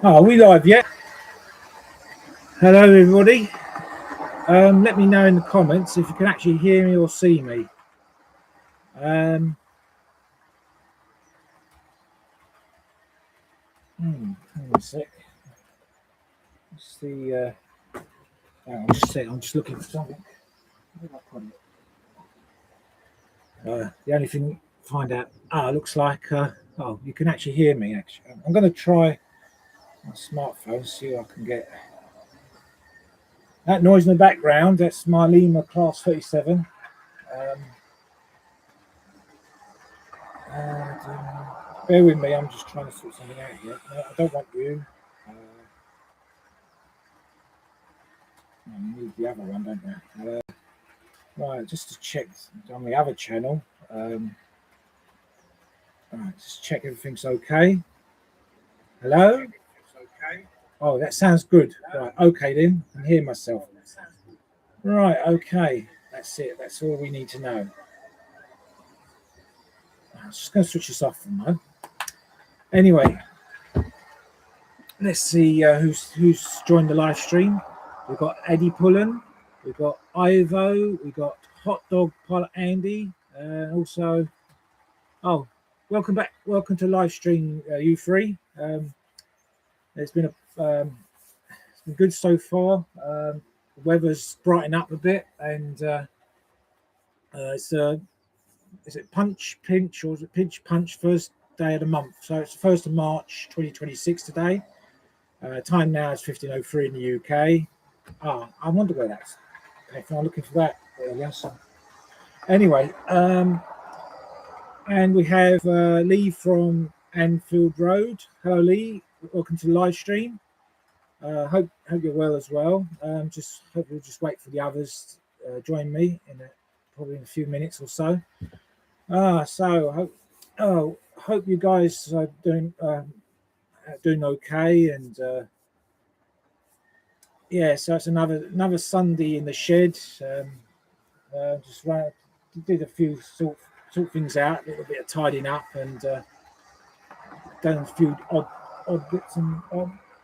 Oh, are we live yet? Hello, everybody. Let me know in the comments if you can actually hear me or see me. Hang on a sec. It's the. I'm just looking for something. The only thing find out. Looks like. You can actually hear me. Actually, I'm going to try my smartphone. See what I can get. That noise in the background. That's my Lima Class 37. Bear with me. I'm just trying to sort something out here. No, I don't want you. You need the other one, don't you? Right, just to check on the other channel. Right, just check everything's okay. Hello? Oh, that sounds good. Right, okay then. I can hear myself. Right, okay. That's it. That's all we need to know. I'm just going to switch this off for a moment. Anyway, let's see who's joined the live stream. We've got Eddie Pullen. We've got Ivo. We've got Hot Dog Pilot Andy. Also, welcome back. Welcome to live stream, you three. It's been good so far. The weather's brightened up a bit, and is it Punch Pinch or is it Pinch Punch first day of the month? So it's the 1st of March 2026 today. Time now is 15:03 in the UK. I wonder where that's. If I'm looking for that earlier. So anyway, and we have Lee from Anfield Road. Hello, Lee. Welcome to the live stream. Hope you're well as well. Just hope we'll just wait for the others join me probably in a few minutes or so. Hope you guys are doing okay, and so it's another Sunday in the shed. Just did a few sort things out, a little bit of tidying up, and done a few odd bits and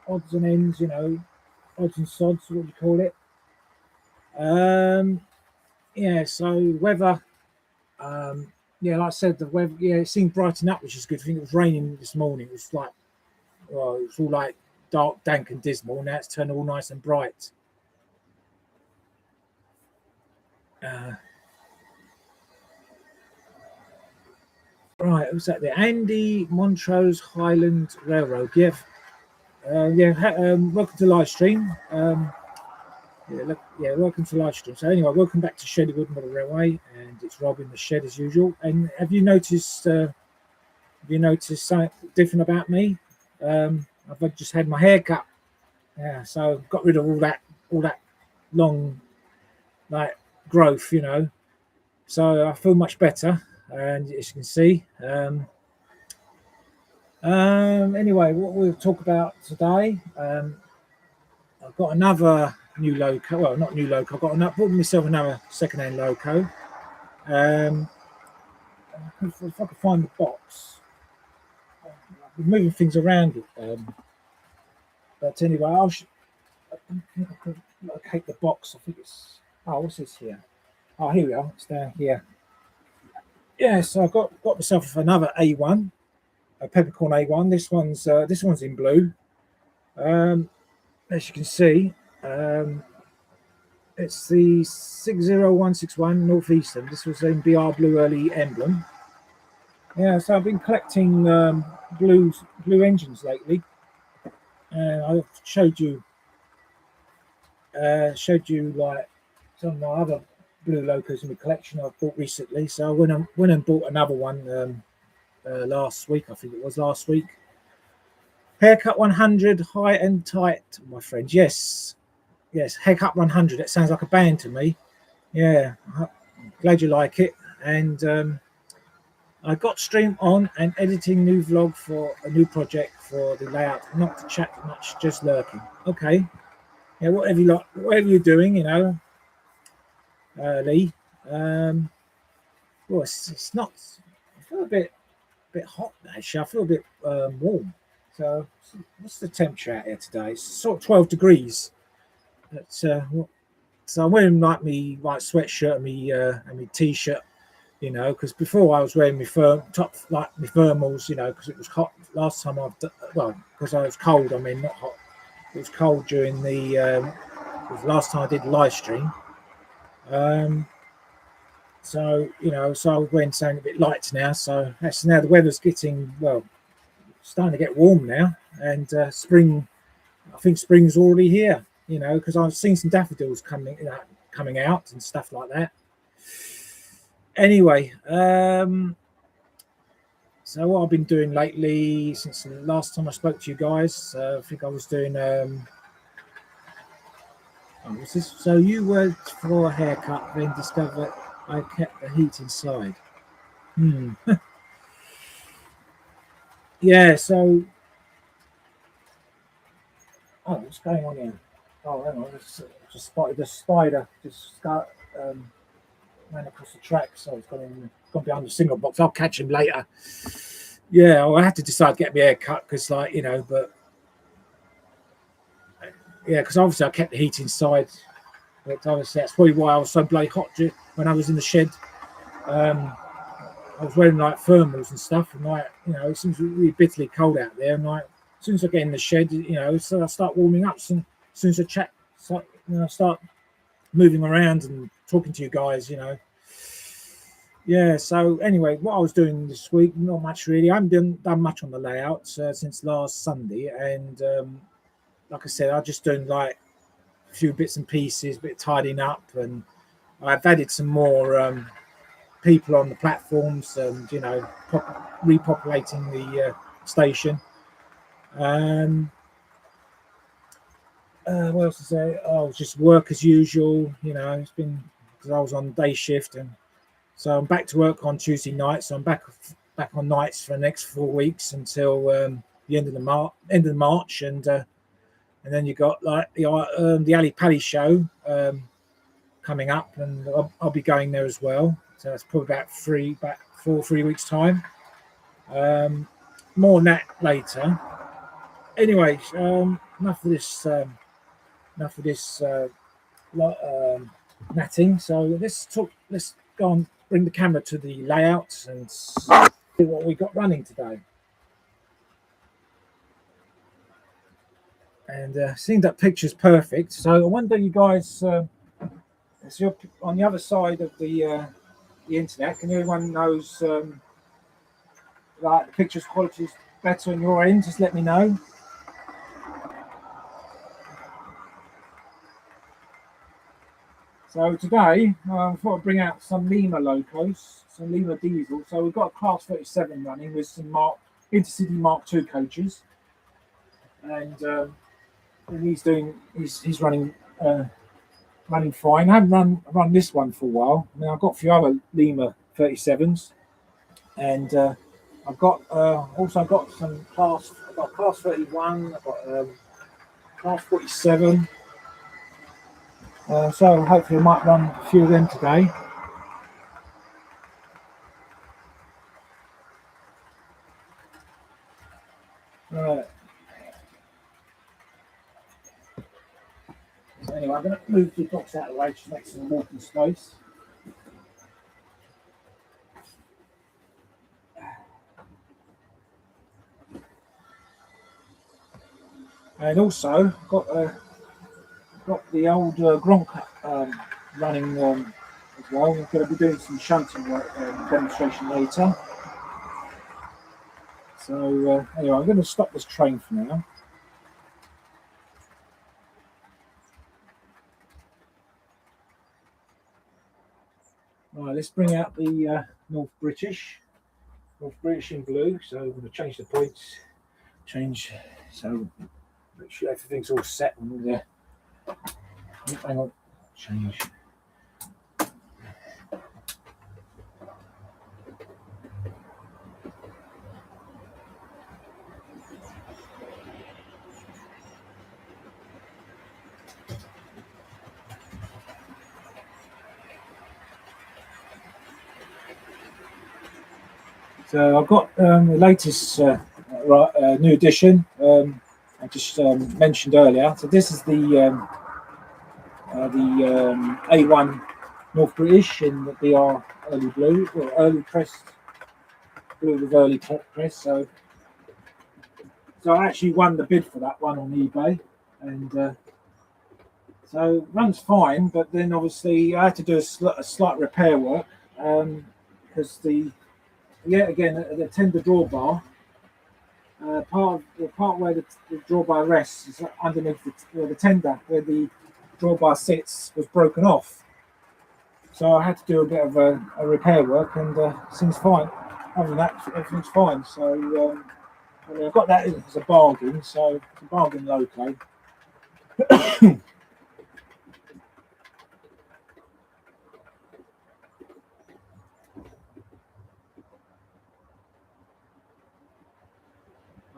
odds and ends, odds and sods, what do you call it? So weather, like I said, the weather, it seemed brighten up, which is good. I think it was raining this morning. It was like, it was all like dark, dank, and dismal. Now it's turned all nice and bright. Right, who's that there? Andy Montrose Highland Railroad. Welcome to live stream. Welcome to live stream. So anyway, welcome back to Shedley Model Railway, and it's Rob in the shed as usual. And have you noticed something different about me? I've just had my hair cut. Yeah, so I've got rid of all that long growth, So I feel much better, and as you can see. Anyway, what we'll talk about today, I've got another new loco. Well, not new loco. Bought myself another second-hand loco. If I can find the box, I've been moving things around. But anyway, I'll locate the box. I think it's. What's this here? Here we are. It's down here. Yeah, so I got myself another A1, a peppercorn A1. This one's in blue. As you can see, it's the 60161 Northeastern. This was in BR Blue Early Emblem. Yeah, so I've been collecting blue engines lately, and I showed you like some of my other blue locos in the collection I've bought recently. So I went and bought another one last week. I think it was last week. Haircut 100, high and tight, my friends. Yes, Haircut 100. It sounds like a band to me. Yeah, I'm glad you like it. And I got stream on and editing new vlog for a new project for the layout. Not to chat much, just lurking. Okay. Yeah, whatever you're doing, Lee. It's not. I feel a bit hot actually. I feel a bit warm. So what's the temperature out here today? It's sort of 12 degrees. So I'm wearing like me white sweatshirt and me t-shirt, because before I was wearing my top, like my thermals, because it was hot last time because I was cold. I mean, not hot. It was cold during it was the last time I did live stream. So I was wearing something a bit light now. So actually now the weather's getting, starting to get warm now, and spring. I think spring's already here. Because I've seen some daffodils coming out and stuff like that. Anyway, so what I've been doing lately since the last time I spoke to you guys, I think I was doing. What's this? So you worked for a haircut, then discovered I kept the heat inside. Yeah. So, what's going on here? Oh, hang on. Just spotted a spider ran across the track, so it's gone behind the signal box. I'll catch him later. Yeah, I had to decide to get my hair cut because, but yeah, because obviously I kept the heat inside. But obviously that's probably why I was so bloody hot when I was in the shed. I was wearing like thermals and stuff, and it seems really bitterly cold out there. And as soon as I get in the shed, so I start warming up. As soon as I start moving around and talking to you guys, Yeah. So anyway, what I was doing this week, not much really. I haven't done much on the layout since last Sunday, and like I said, I'm just doing like a few bits and pieces, a bit tidying up, and I've added some more people on the platforms, and repopulating the station. What else to say? Oh, just work as usual. It's been because I was on day shift, and so I'm back to work on Tuesday night. So I'm back on nights for the next 4 weeks until the end of March, and then you got like the Ali Pally show coming up, and I'll be going there as well. So that's probably about 3 weeks time. More on that later. Anyway, enough of this. Natting. So let's go and bring the camera to the layouts and see what we got running today. And seeing that picture's perfect. So I wonder, you guys, so you're on the other side of the internet. Can anyone knows like the picture's quality is better on your end? Just let me know. So today, I thought I'd bring out some Lima locos, some Lima diesel. So we've got a Class 37 running with some Intercity Mark II coaches, and he's running fine. I haven't run this one for a while. I mean, I've got a few other Lima 37s, and I've got some Class. I've got Class 31. I've got Class 47. So hopefully I might run a few of them today. Right. So anyway, I'm going to move the box out of the way to make some walking space. And also got the old Gronk running as well. We're going to be doing some shunting work demonstration later. So anyway, I'm going to stop this train for now. Right, let's bring out the North British in blue. So we're going to change the points. So make sure everything's all set on there. Hang on, change. So I've got the latest new edition I just mentioned earlier. So this is the A1 North British in the BR early blue or early pressed blue with early press. So I actually won the bid for that one on eBay, and so it runs fine. But then obviously I had to do a slight repair work because yet again the tender drawbar. The part where the drawbar rests is underneath where the tender, where the drawbar sits, was broken off. So I had to do a bit of a repair work, and seems fine. Other than that, everything's fine. So I mean, I got that as a bargain. So it's a bargain loco.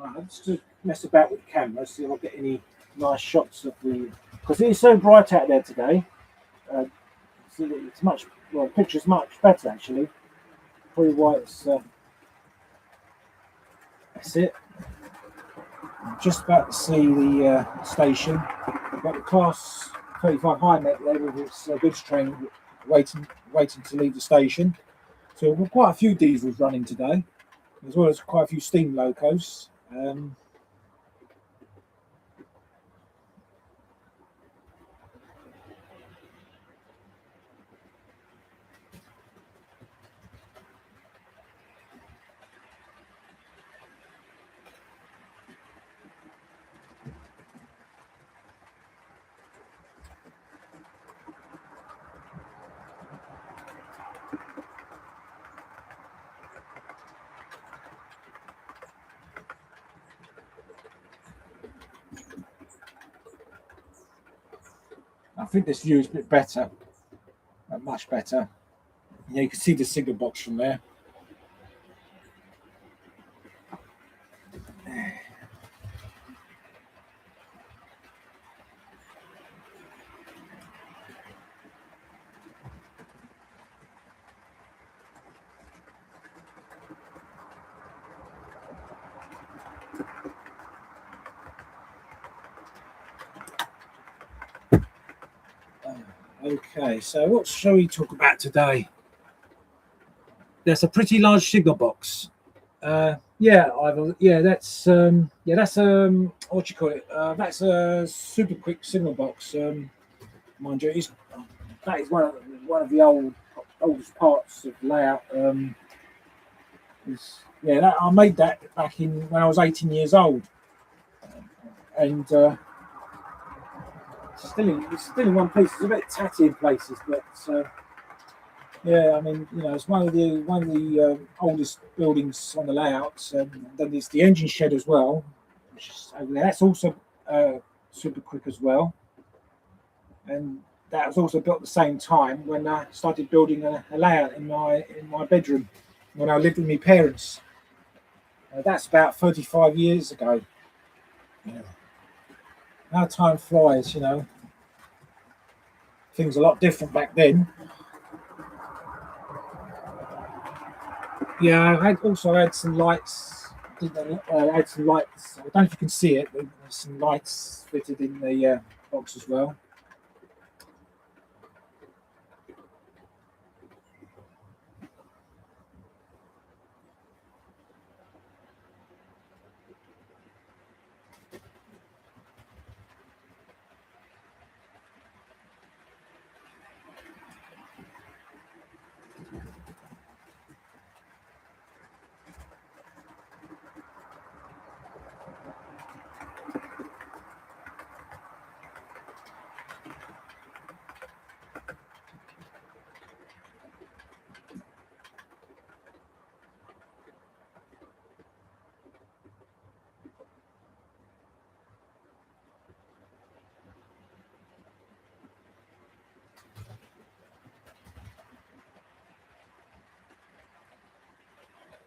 I just to mess about with the camera, see if I get any nice shots of the, because it's so bright out there today. Uh, see, it's much well, the picture's much better actually. Probably why it's that's it. I'm just about to see the station. I've got the class 35 high net there with its goods train waiting to leave the station. So we've got quite a few diesels running today, as well as quite a few steam locos. I think this view is a bit better, much better. Yeah, you can see the signal box from there. Okay, so what shall we talk about today? There's a pretty large signal box. That's what you call it? That's a super quick signal box. Mind you, that is one of the oldest parts of layout. I made that back in when I was 18 years old, and it's still in one piece. It's a bit tatty in places, but yeah, I mean, it's one of the oldest buildings on the layout. Then there's the engine shed as well, which is over there. That's also super quick as well, and that was also built at the same time when I started building a layout in my bedroom when I lived with my parents. That's about 35 years ago. Yeah. How time flies, Things a lot different back then. Yeah, I had some lights. I had some lights. I don't know if you can see it, but there's some lights fitted in the box as well.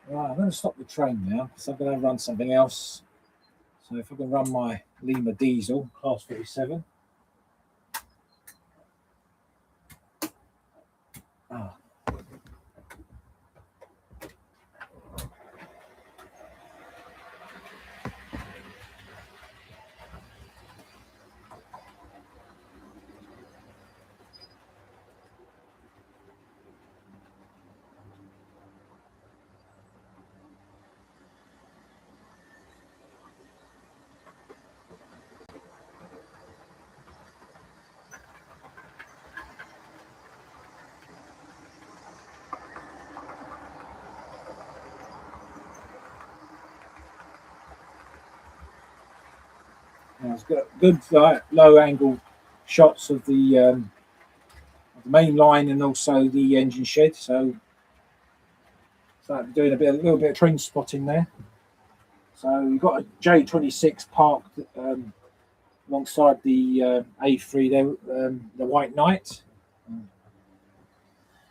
Right, I'm going to stop the train now, so I'm going to run something else. So if I can run my Lima diesel, class 37. Ah. it's got good low angle shots of the main line and also the engine shed. So doing a little bit of train spotting there. So we've got a J26 parked alongside the A3 there, the White Knight,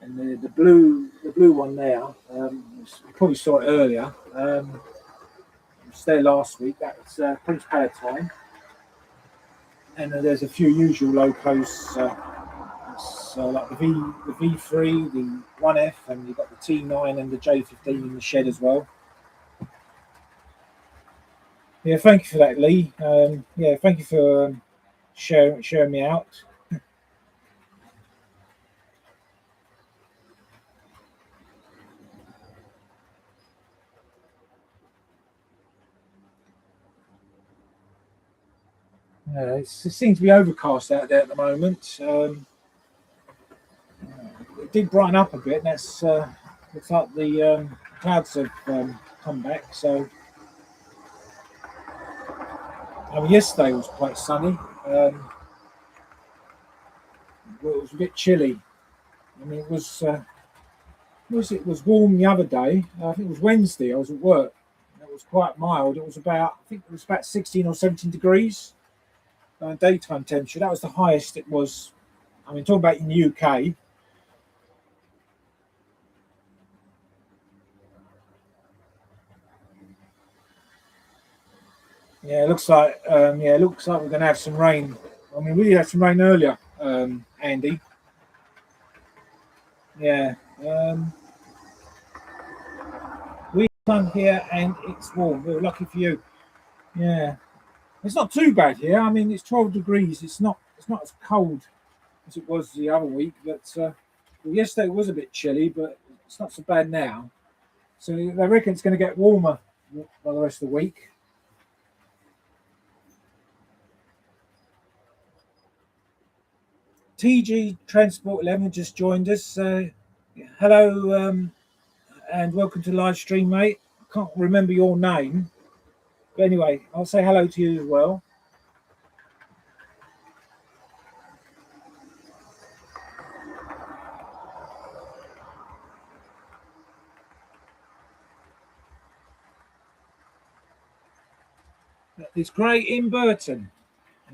and the blue one there. You probably saw it earlier. It was there last week. That's Prince Palatine, and there's a few usual locos. So like the V3, the 1F, and you've got the T9 and the J15 in the shed as well. Yeah, thank you for that, Lee. Yeah, thank you for sharing me out. It seems to be overcast out there at the moment. It did brighten up a bit, and that's looks like the clouds have come back. So yesterday was quite sunny. It was a bit chilly. I mean, it was warm the other day. I think it was Wednesday. I was at work. It was quite mild. It was about 16 or 17 degrees daytime temperature. That was the highest it was. I mean, talking about in the UK. Yeah, it looks like we're going to have some rain. I mean, we had some rain earlier, Andy. Yeah, we sun here and it's warm. We're lucky for you. Yeah, it's not too bad here. I mean, it's 12 degrees. It's not as cold as it was the other week. But well, yesterday was a bit chilly, but it's not so bad now. So I reckon it's going to get warmer by the rest of the week. TG Transport 11 just joined us. Hello and welcome to the live stream, mate. I can't remember your name, but anyway, I'll say hello to you as well. It's great in Burton.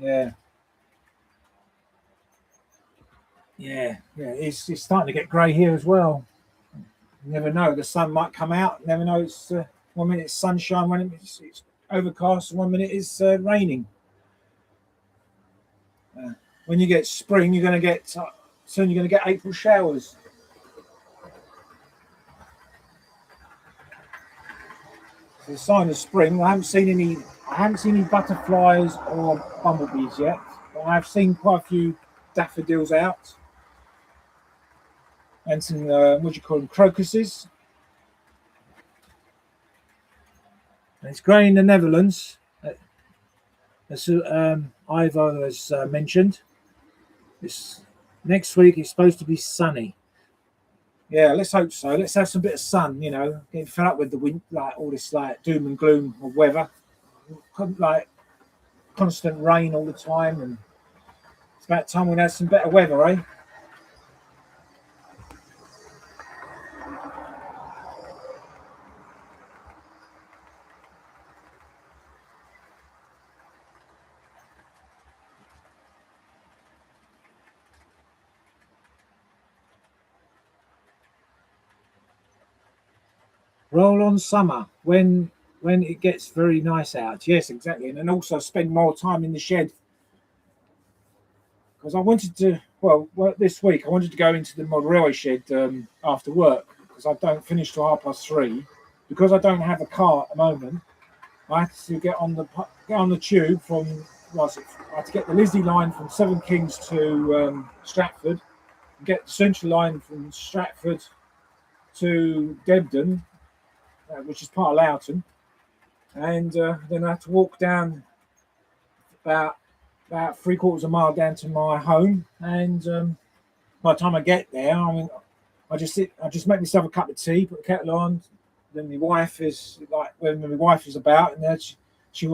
Yeah. It's starting to get grey here as well. You never know, the sun might come out. You never know. It's 1 minute it's sunshine, 1 minute it's overcast, and 1 minute it's raining. When you get spring, you're going to get soon. You're going to get April showers. It's a sign of spring. I haven't seen any butterflies or bumblebees yet, but I've seen quite a few daffodils out. And some, what do you call them, crocuses. And it's grey in the Netherlands, as Ivo has mentioned. This next week it's supposed to be sunny. Yeah, let's hope so. Let's have some bit of sun. You know, getting fed up with the wind, like all this like doom and gloom of weather, like constant rain all the time, and it's about time we have some better weather, eh? Roll on summer when it gets very nice out. Yes, exactly, and then also spend more time in the shed. Because I wanted to, this week I wanted to go into the model railway shed after work because I don't finish till 3:30. Because I don't have a car at the moment, I had to get on the tube from. I had to get the Lizzie line from Seven Kings to Stratford, and get the Central line from Stratford to Debden, which is part of Loughton, and then I had to walk down about 3/4 of a mile down to my home. And by the time I get there, I mean, I just make myself a cup of tea, put the kettle on. Then my wife is like, when my wife is about, and then she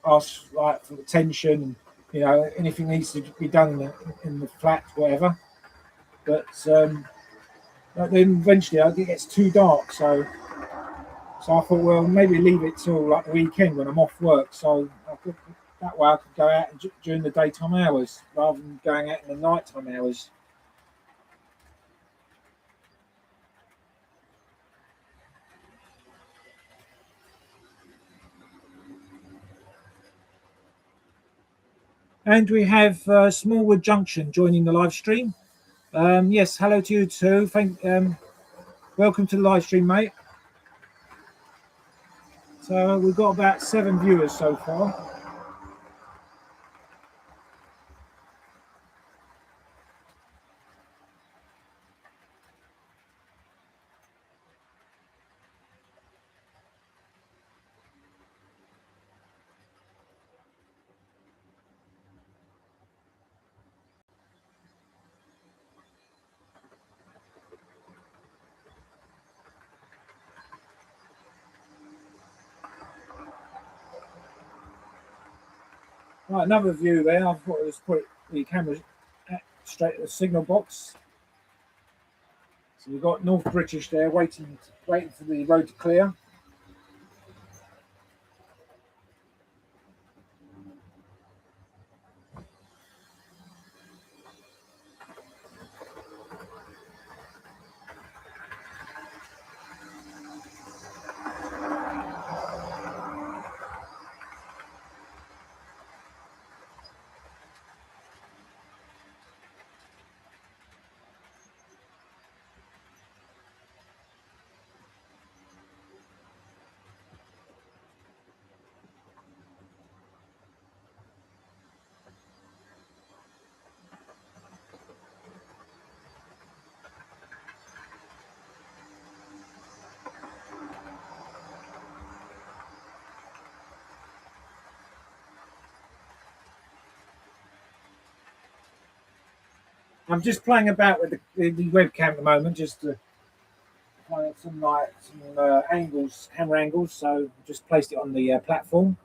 ask like for attention, anything needs to be done in the flat, whatever. But then eventually it gets too dark, so I thought, well, maybe leave it till like the weekend when I'm off work, so that way I could go out during the daytime hours rather than going out in the nighttime hours. And we have Smallwood Junction joining the live stream. Yes, hello to you too. Welcome to the live stream, mate. So we've got about 7 viewers so far. Right, another view there. I thought it was put the camera straight at the signal box. So we've got North British there waiting for the road to clear. I'm just playing about with the webcam at the moment, just to find some angles, camera angles. So just placed it on the platform.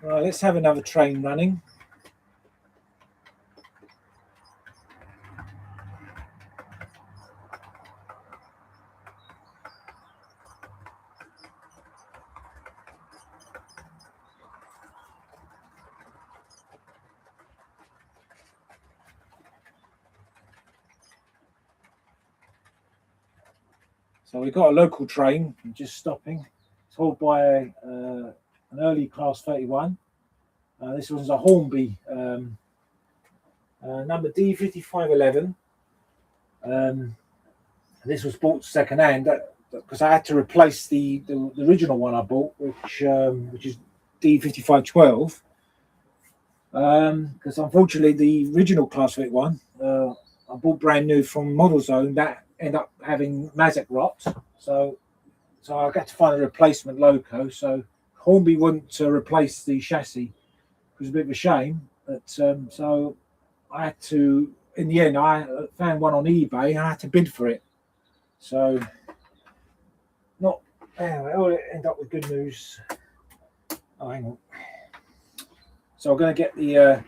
Right, let's have another train running. So we've got a local train just stopping. It's hauled by an early class 31. This one's a Hornby number D5511. This was bought second hand because I had to replace the original one I bought, which is D5512. Because unfortunately, the original Class 1 I bought brand new from Model Zone that ended up having Mazak rot. So I got to find a replacement loco. So Hornby wouldn't replace the chassis, which was a bit of a shame. But so I had to, in the end, I found one on eBay and I had to bid for it. So not anyway, I'll end up with good news. Oh, hang on. So I'm going to get the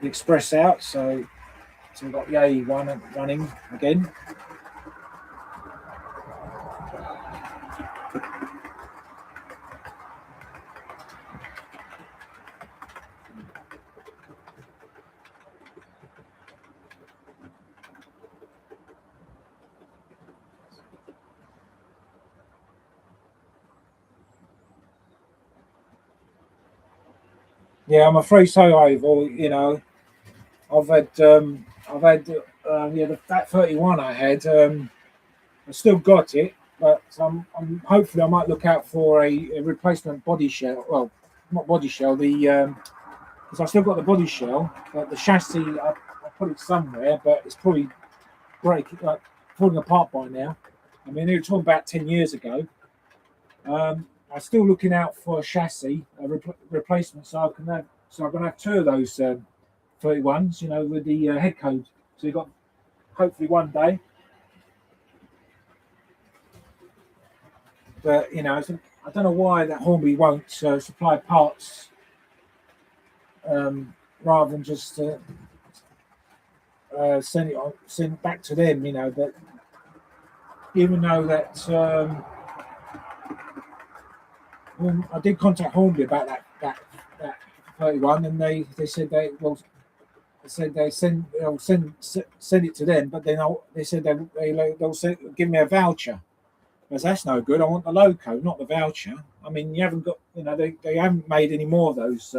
Express out. So we've got the A1 running again. Yeah, I'm afraid so, Ivor. You know, I've had, yeah, that 31 I had. I still got it, but I'm hopefully I might look out for a replacement body shell. Well, not body shell. The because I still got the body shell, but the chassis I put it somewhere, but it's probably falling apart by now. I mean, they were talking about 10 years ago. I'm still looking out for a chassis, replacement, so I can have. So I'm going to have two of those 31s, you know, with the head code. So you got hopefully one day, but you know, I don't know why that Hornby won't supply parts rather than just send it back to them, you know. But even though that I did contact Hornby about that 31, and they said they said they'll send it to them, but then they said they'll give me a voucher. Because that's no good. I want the loco, not the voucher. I mean, you haven't got, you know, they haven't made any more of those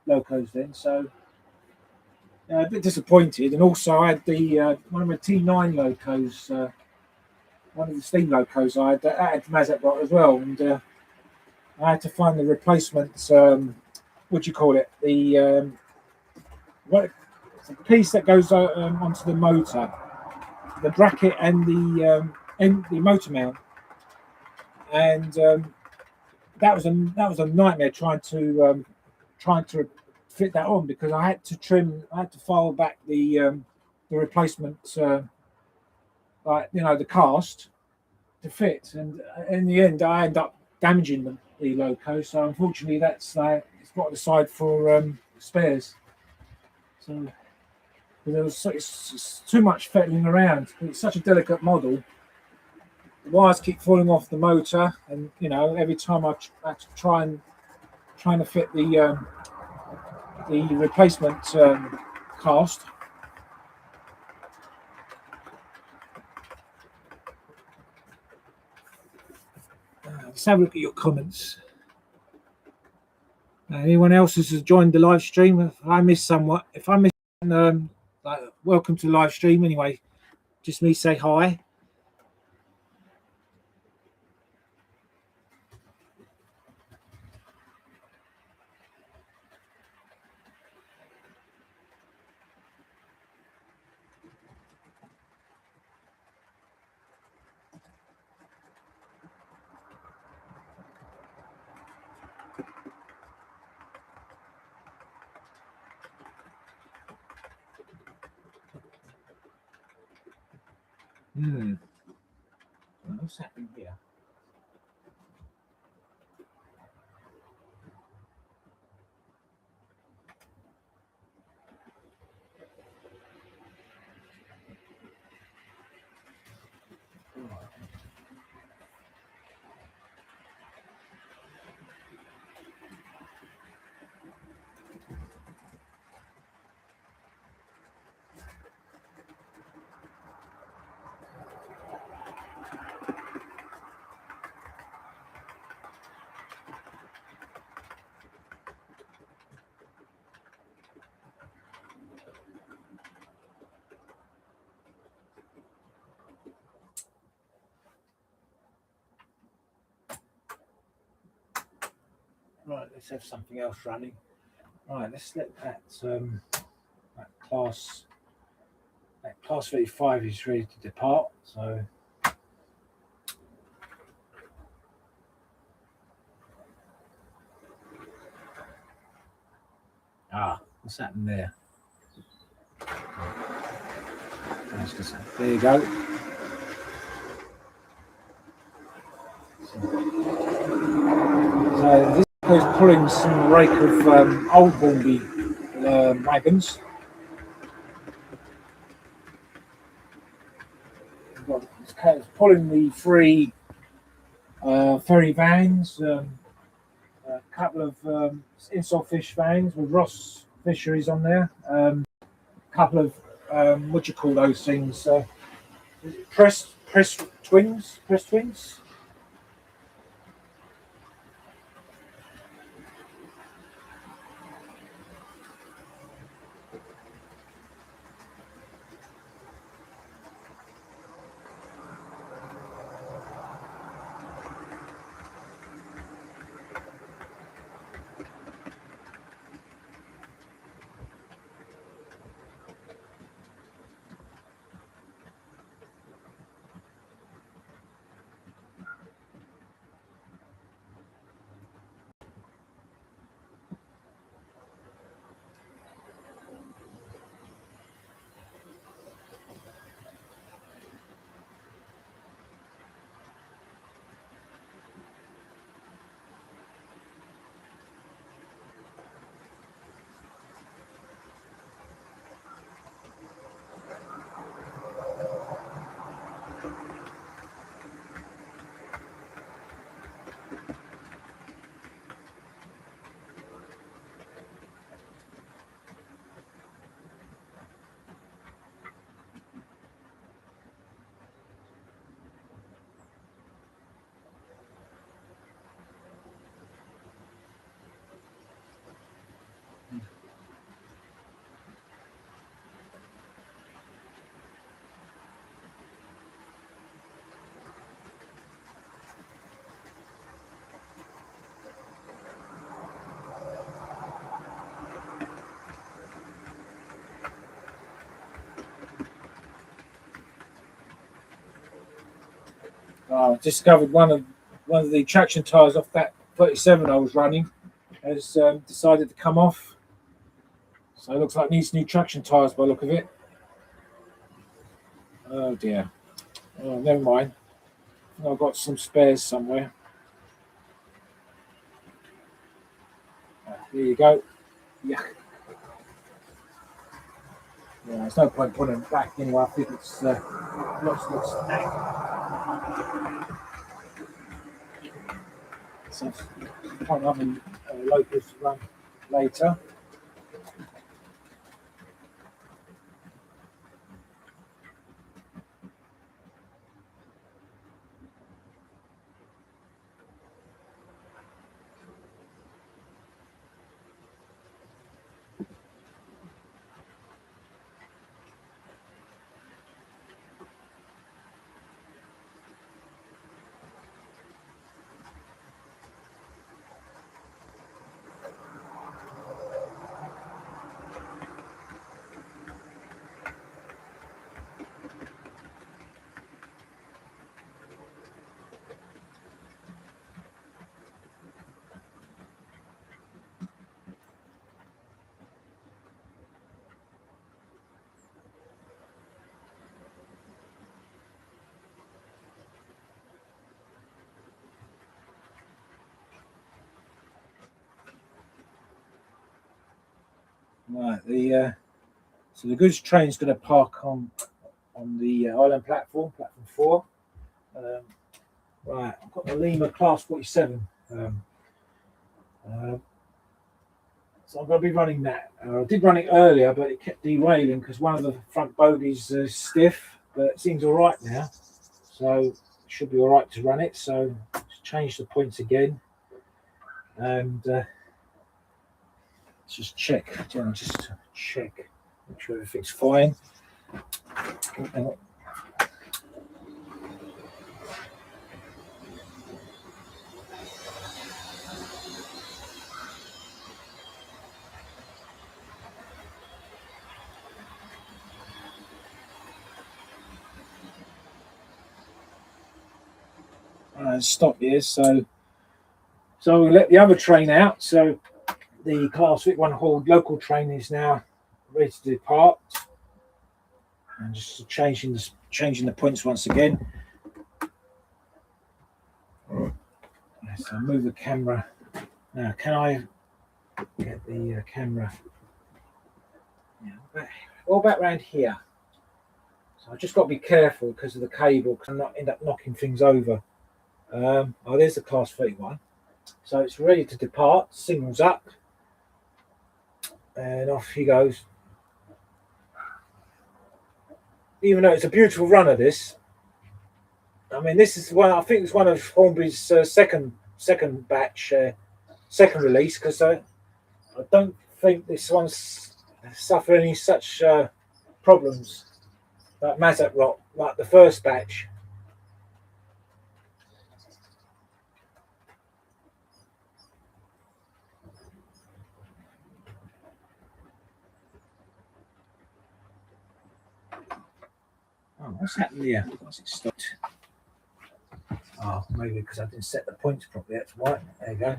locos then, so a bit disappointed. And also, I had the one of my T9 locos, one of the steam locos I had Mazak got as well, and I had to find the replacement. What do you call it? What the piece that goes onto the motor, the bracket and the motor mount, and that was a nightmare trying to fit that on because I had to file back the replacement, like you know, the cast to fit, and in the end, I end up damaging the loco. So unfortunately, that's it's got aside for spares. So there was it's too much fettling around. It's such a delicate model. The wires keep falling off the motor, and you know, every time I have to trying to fit the replacement cast. Let's have a look at your comments. Anyone else who's joined the live stream? If I miss, like, welcome to the live stream. Anyway, just me say hi. What's happening here? Right, let's have something else running. Right, let's let that class 35 is ready to depart. So what's happened there? There you go. So this is pulling some rake of old Hornby wagons. It's pulling the three ferry vans, a couple of insult fish vans with Ross fisheries on there, a couple of what do you call those things? Press twins. Discovered one of the traction tyres off that 37 I was running has decided to come off. So it looks like it needs new traction tyres by the look of it. Oh dear. Oh, never mind. I've got some spares somewhere. There you go. Yeah. Yeah, there's no point putting it back anyway. I think it's lost its neck. So I can't have a locals to run later. Right, so the goods train's going to park on the island platform 4. Right, I've got the Lima Class 47. So I'm going to be running that. I did run it earlier, but it kept derailing because one of the front bogies is stiff, but it seems all right now. So it should be all right to run it. So let's change the points again. And just check, just check, make sure everything's fine. Stop here. So we let the other train out. So the Class 1 hauled local train is now ready to depart. And just changing the points once again. So move the camera. Now, can I get the camera? Yeah, all back around here. So I just got to be careful because of the cable, because I'm not end up knocking things over. There's the Class 31. So it's ready to depart. Signals up, and off he goes. Even though it's a beautiful run of this, I mean, this is one. I think it's one of Hornby's second batch, second release, because I don't think this one's suffered any such problems like Mazak Rock like the first batch. Oh, what's happened here? What's it stopped? Oh, maybe because I didn't set the points properly. That's why. There you go.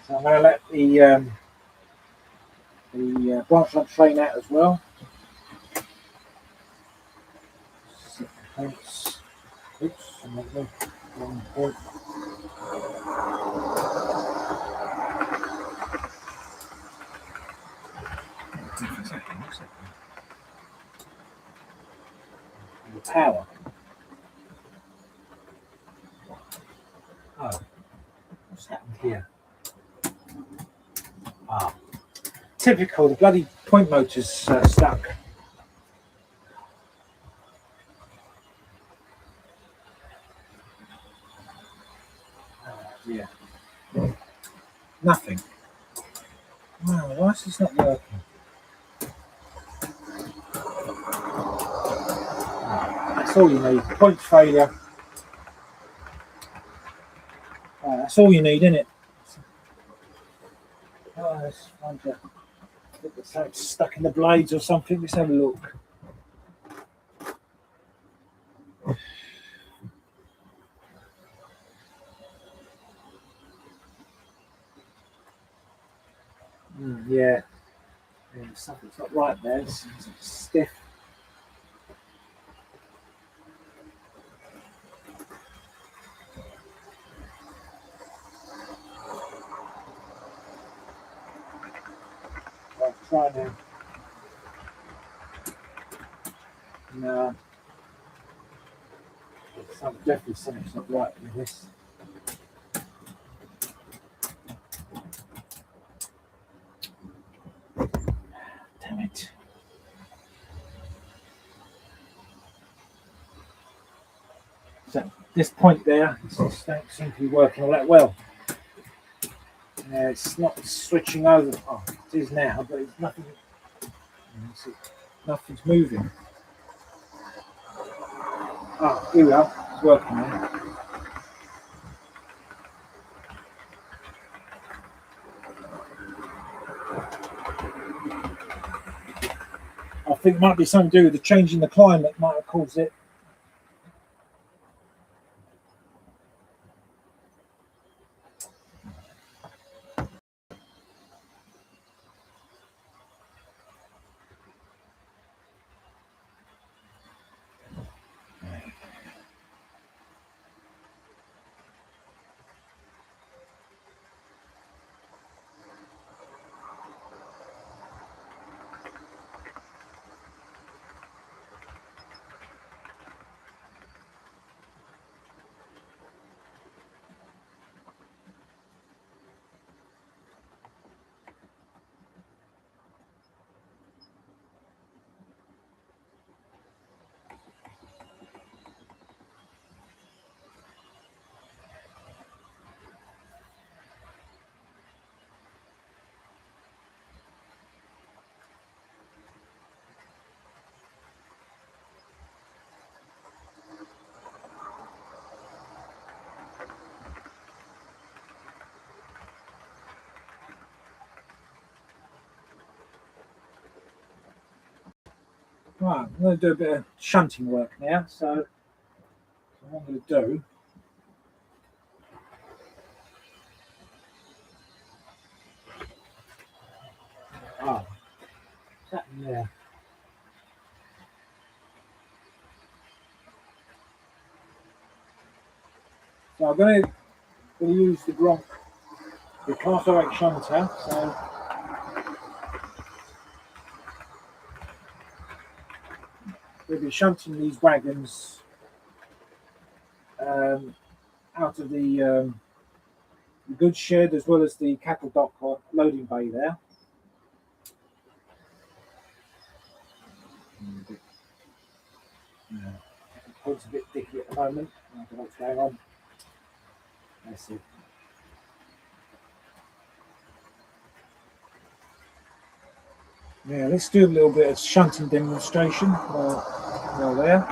So I'm going to let the branch lamp train out as well. Oops, I'm not going wrong point. The power. Oh, what's happened here? Ah, typical. The bloody point motor's stuck. Yeah. Nothing. Wow, why is this not working? That's all you need. Point failure. That's all you need, isn't it? Oh, let's find out. There's something stuck in the blades or something. Let's have a look. Yeah. Something's not right there. It's stiff. I'll try now. No. Definitely something's not right with this. Damn it. So this point there, it don't seem to be working all that well. It's not switching over. Oh, it is now, but it's nothing. Nothing's moving. Oh, here we are. It's working now. I think it might be something to do with the change in the climate might have caused it. Right, I'm going to do a bit of shunting work now. So what I'm going to do. Oh, what's happening there? So I'm going to use the Gronk, the Class 08 shunter. So we'll be shunting these wagons out of the goods shed as well as the cattle dock loading bay there. It's a bit dicky at the moment. I don't know what's going on. That's it. Yeah, let's do a little bit of shunting demonstration while there.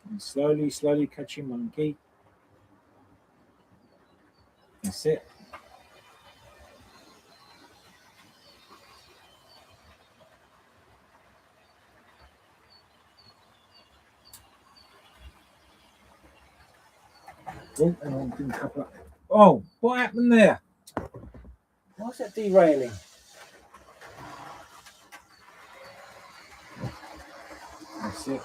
And slowly catching monkey. That's it. Oh, hang on, didn't couple up. Oh, what happened there? Why's that derailing? That's it.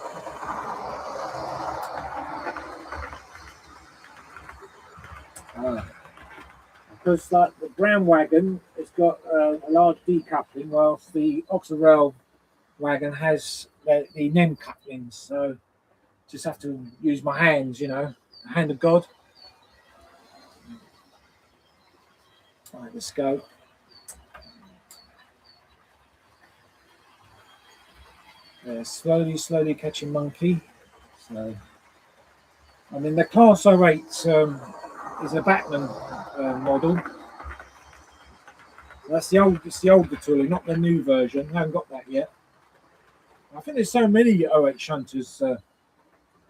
Because like the brown wagon has got a large decoupling, whilst the Oxford Rail wagon has the NEM couplings. So just have to use my hands, you know, the hand of God. Right, let's go. Slowly catching monkey. So, I mean, the Class 08 is a Batman model. That's the old, it's the older tooling, not the new version. I haven't got that yet. I think there's so many 08 shunters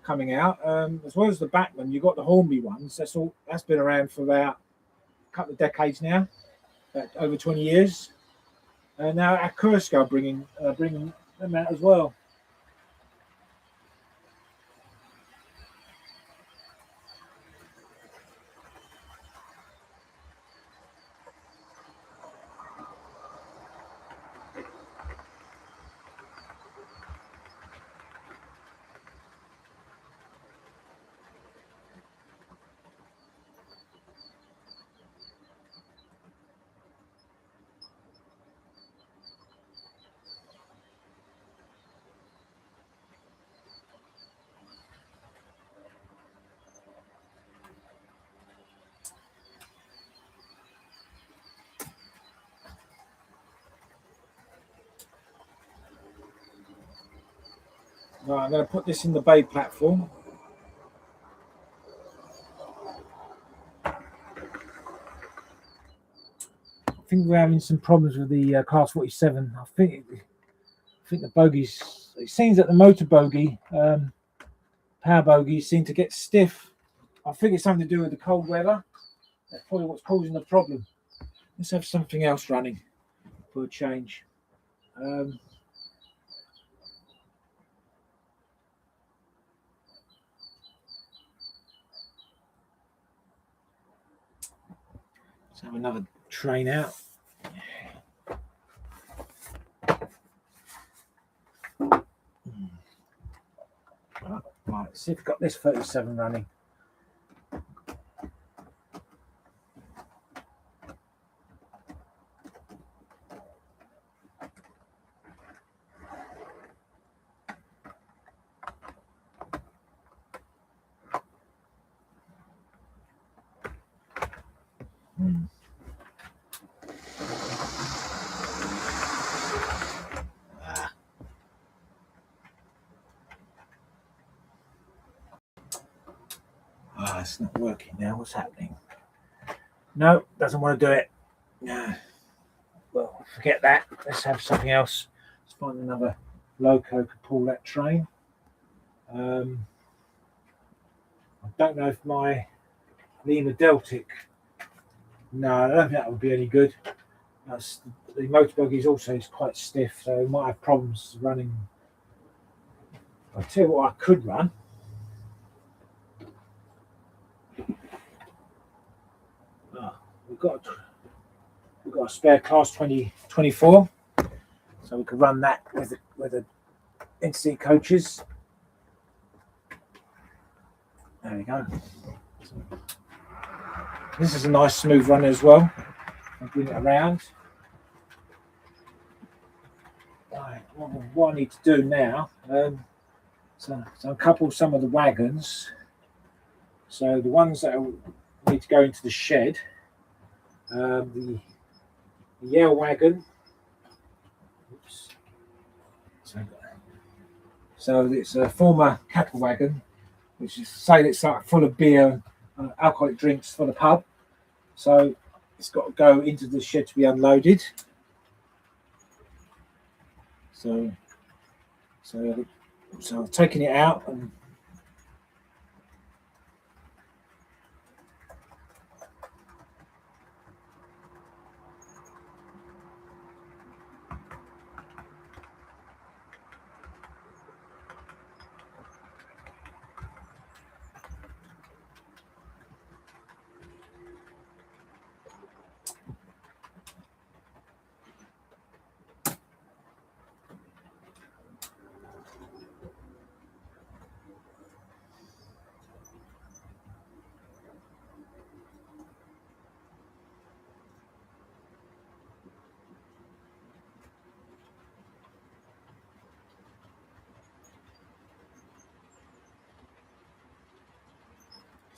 coming out. As well as the Batman, you've got the Hornby ones. That's been around for about a couple of decades now, about over 20 years. And now Kurska are bringing them out as well. Right, I'm going to put this in the bay platform. I think we're having some problems with the Class 47. I think the bogies. It seems that the motor bogie, power bogies, seem to get stiff. I think it's something to do with the cold weather. That's probably what's causing the problem. Let's have something else running for a change. Let's have another train out. Right, see if we've got this 37 running. It's not working now. What's happening? No, doesn't want to do it. Well, forget that. Let's have something else. Let's find another loco to pull that train. I don't know if my Lima Deltic. No, I don't think that would be any good. The motor buggy is also quite stiff, so we might have problems running. I'll tell you what I could run. We've got a spare Class 24, so we could run that with the in-seat coaches. There we go. This is a nice smooth run as well. I'll bring it around. Right, what I need to do now, so uncouple some of the wagons. So the ones that need to go into the shed, the Yale wagon. Oops. So it's a former cattle wagon, which is say it's like full of beer, alcoholic drinks for the pub. So it's got to go into the shed to be unloaded. So I'm taking it out and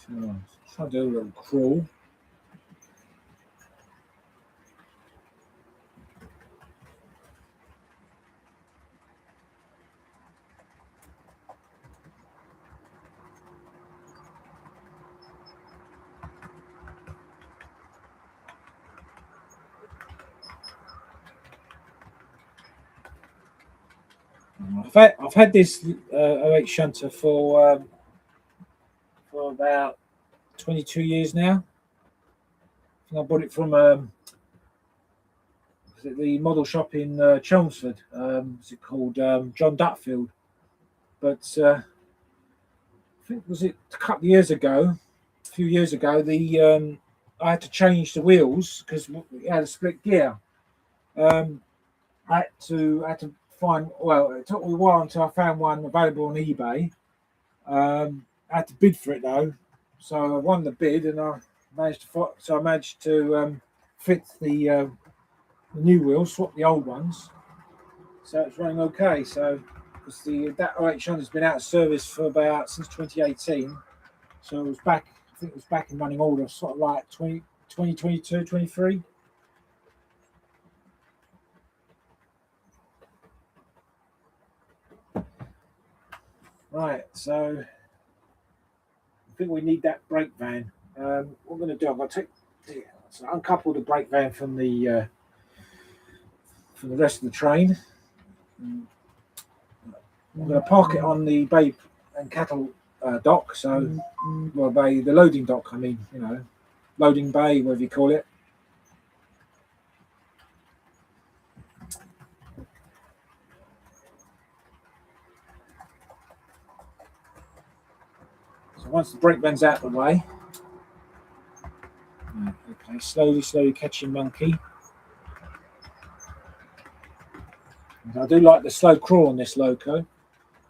Oh, try to do a little crawl. I've had this OH shunter for about 22 years now. I think I bought it from the model shop in Chelmsford. What's it called? John Dutfield. But I think was it a couple of years ago, a few years ago, the I had to change the wheels because we had a split gear. Um, I had to find. Well, it took me a while until I found one available on eBay. I had to bid for it though, so I won the bid and I managed to fit the new wheels, swap the old ones, so it's running okay. So because the that OH1 has been out of service for about since 2018, so it was back. I think it was back in running order, sort of like 2022, 23. Right, so I think we need that brake van. What I'm going to do, I'm going to uncouple the brake van from the rest of the train. I'm going to park it on the bay and cattle dock. So, well, the loading dock. I mean, loading bay, whatever you call it. So once the brake van's out of the way, okay, slowly catching monkey. And I do like the slow crawl on this loco.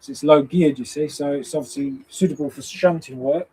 It's low geared, you see, so it's obviously suitable for shunting work.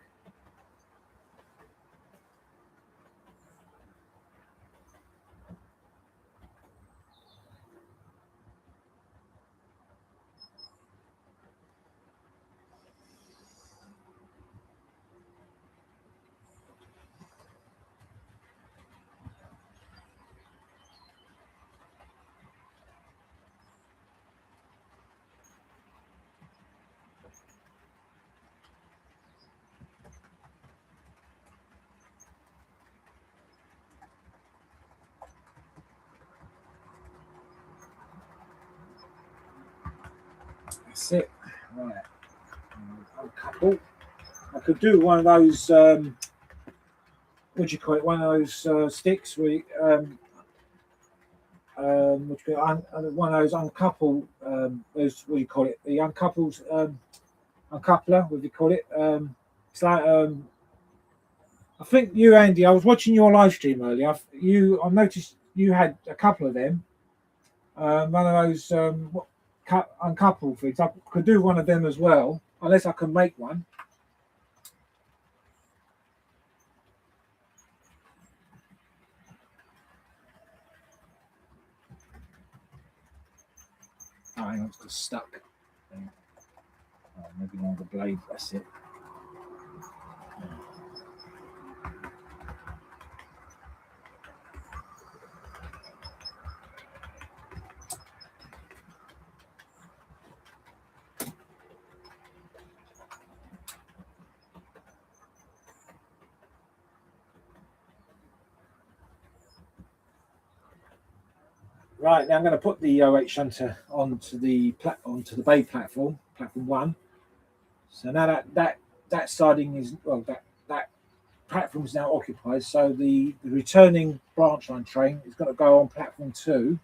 That's it. Right. Uncouple. I could do one of those. What do you call it? One of those sticks where one of those uncouple. Those what do you call it? The uncoupled uncoupler. What do you call it? It's like I think you, Andy. I was watching your live stream earlier. I noticed you had a couple of them. One of those uncoupled, for example. Could do one of them as well, unless I can make one. Oh, hang on, it's just stuck. Oh, maybe one of the blade. That's it. Right, now I'm going to put the OH shunter onto the bay platform 1. So now that siding is that platform is now occupied. So the returning branch line train is going to go on platform 2.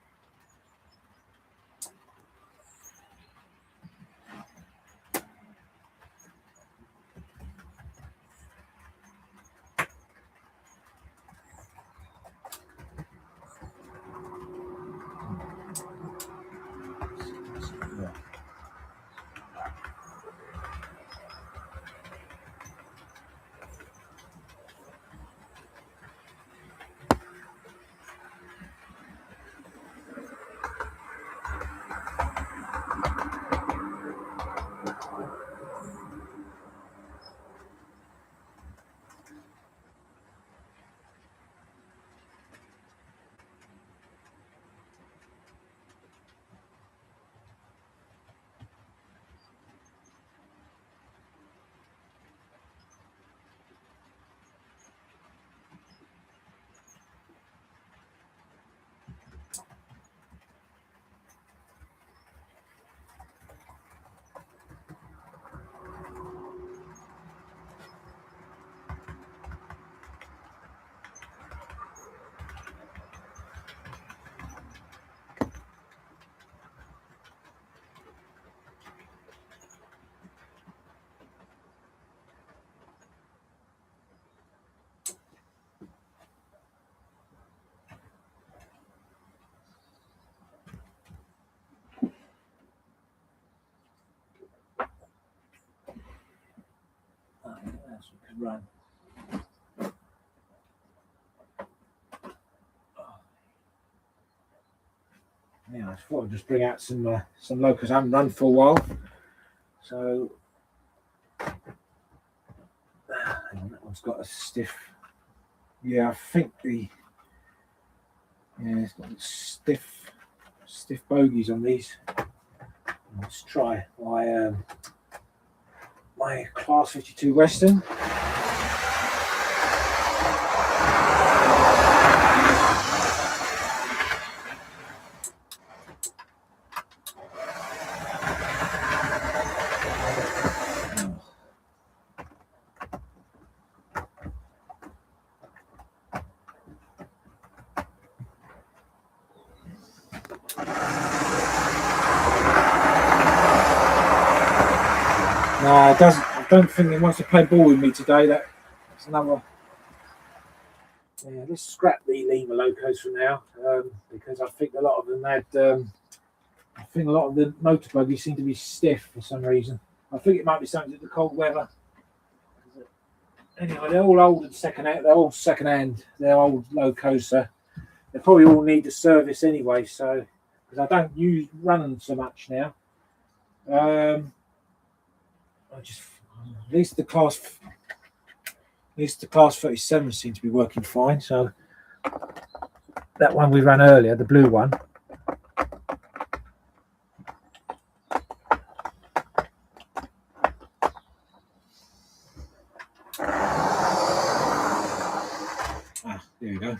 else we could run? Yeah, I thought I'd just bring out some locos I haven't run for a while. So hang on, that one's got a stiff. Yeah, I think it's got stiff bogies on these. Let's try my Class 52 Western. No, it doesn't. I don't think it wants to play ball with me today. That's another. Yeah, let's scrap the Lima locos for now because I think a lot of them had. I think a lot of the motor buggies seem to be stiff for some reason. I think it might be something to do with the cold weather. Anyway, they're all old and second-hand. They're all second-hand. They're old locos, so they probably all need a service anyway. So because I don't run them so much now. At least the class 37 seems to be working fine. So that one we ran earlier, the blue one. There we go.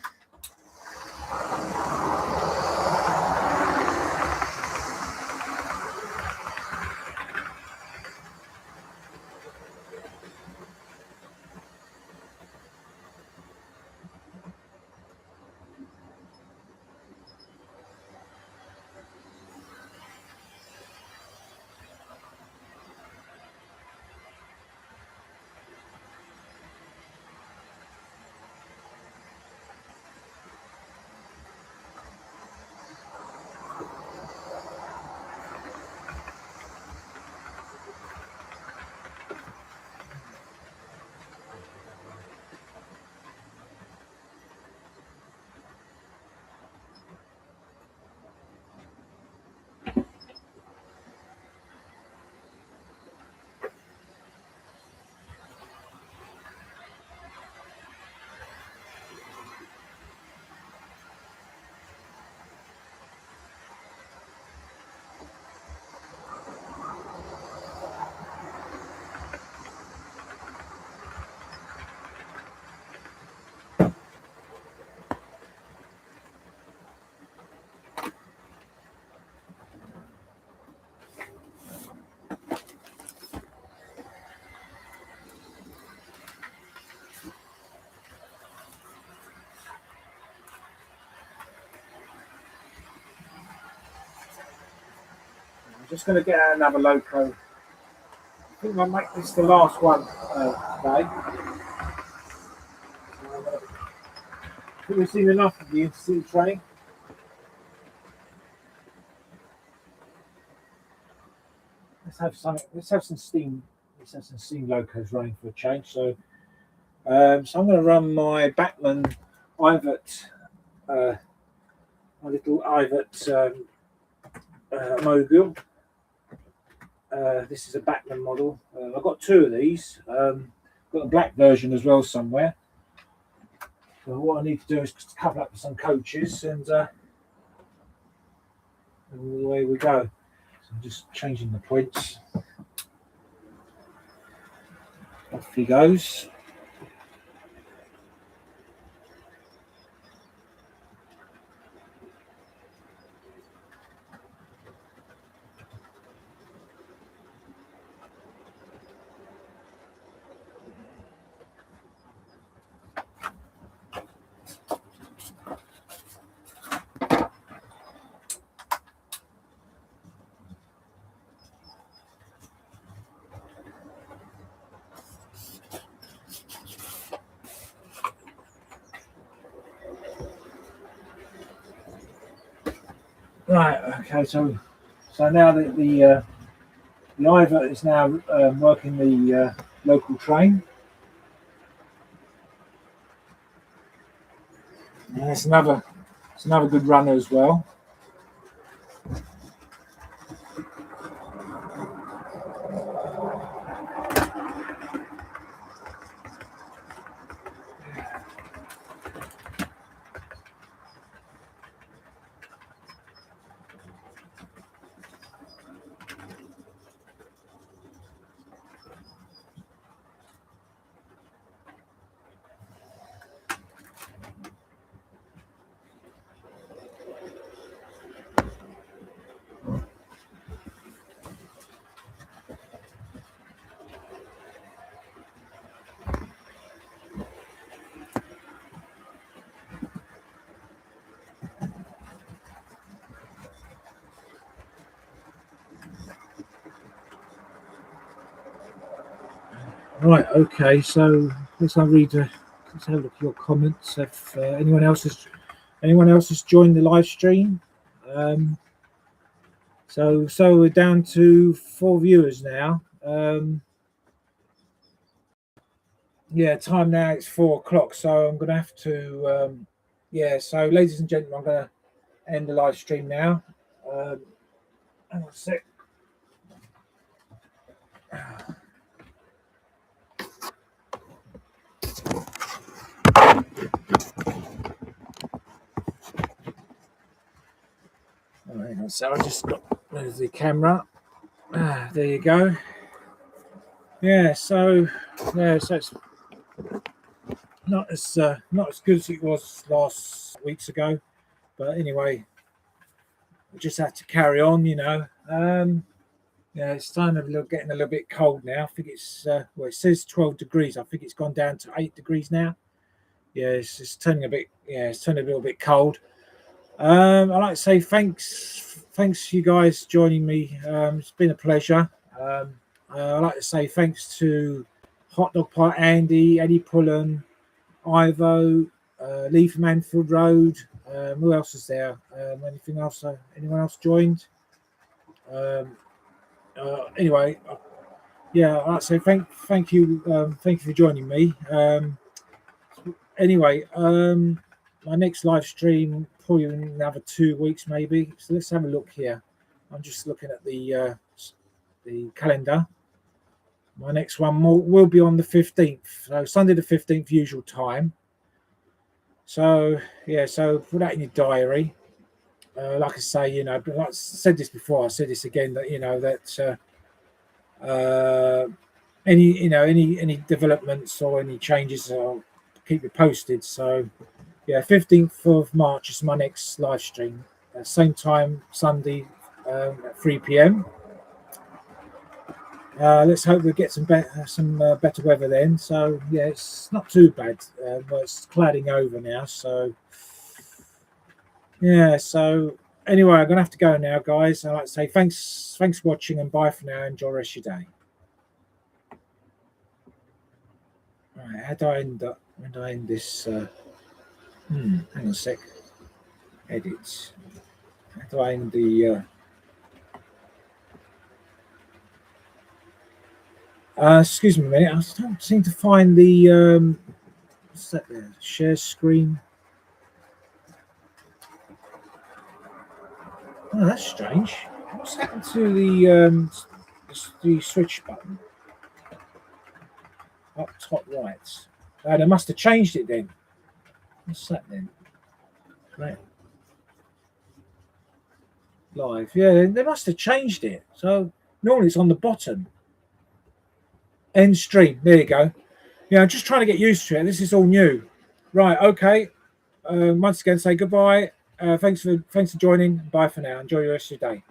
I'm just going to get out another loco. I think I'll make this the last one today. I think we've seen enough of the intercity train. Let's have some steam. Let's have some steam locos running for a change. So, I'm going to run my Bachmann Ivert, my little Ivert Mogul. This is a Bachmann model. I've got two of these. Got a black version as well somewhere. So what I need to do is couple up with some coaches and away we go. So I'm just changing the points. Off he goes. Right, okay, so now that the Ivert is now working the local train. Yeah, it's another good runner as well. Right, okay, so let's have let's have a look at your comments. If anyone else has joined the live stream, so we're down to 4 viewers now. Yeah, time now it's 4 o'clock, so I'm gonna have to yeah. So, ladies and gentlemen, I'm gonna end the live stream now. Hang on a sec. Oh, hang on, so I just got rid of the camera. There you go. Yeah, so it's not as good as it was last weeks ago, but anyway, we just have to carry on, you know. Yeah, it's getting a little bit cold now. I think it's well, it says 12 degrees. I think it's gone down to 8 degrees now. Yeah, it's turning a bit. Yeah, it's turning a little bit cold. I'd like to say thanks you guys joining me. It's been a pleasure. I'd like to say thanks to Hot Dog Pie Andy, Eddie Pullen, Ivo, Lee from Anfield Road. Who else is there? Anything else? Anyone else joined? Anyway, yeah, I'd like to say thank you for joining me. Anyway, my next live stream probably in another 2 weeks maybe. So let's have a look here. I'm just looking at the calendar. My next one will be on the 15th, so Sunday the 15th, usual time. So yeah, so put that in your diary. Like I say, you know, like I said this before, I said this again, that you know that any developments or any changes, I'll keep you posted. So yeah, 15th of March is my next live stream. Same time, Sunday at 3 p.m. Let's hope we get some better weather then. So yeah, it's not too bad, but it's clouding over now. So yeah, so anyway, I'm gonna have to go now, guys. I'd like to say thanks for watching and bye for now. Enjoy the rest of your day. Right, how do I end up? When do I end this? Hang on a sec. Edit. How do I end the? Excuse me a minute. I don't seem to find the. What's that there? Share screen. Oh, that's strange. What's happened to the switch button up top right? They must have changed it then. What's that then? Right. Live. Yeah, they must have changed it. So normally it's on the bottom. End stream. There you go. Yeah, I'm just trying to get used to it. This is all new. Right. Okay. Once again, say goodbye. Thanks for joining. Bye for now. Enjoy the rest of your day.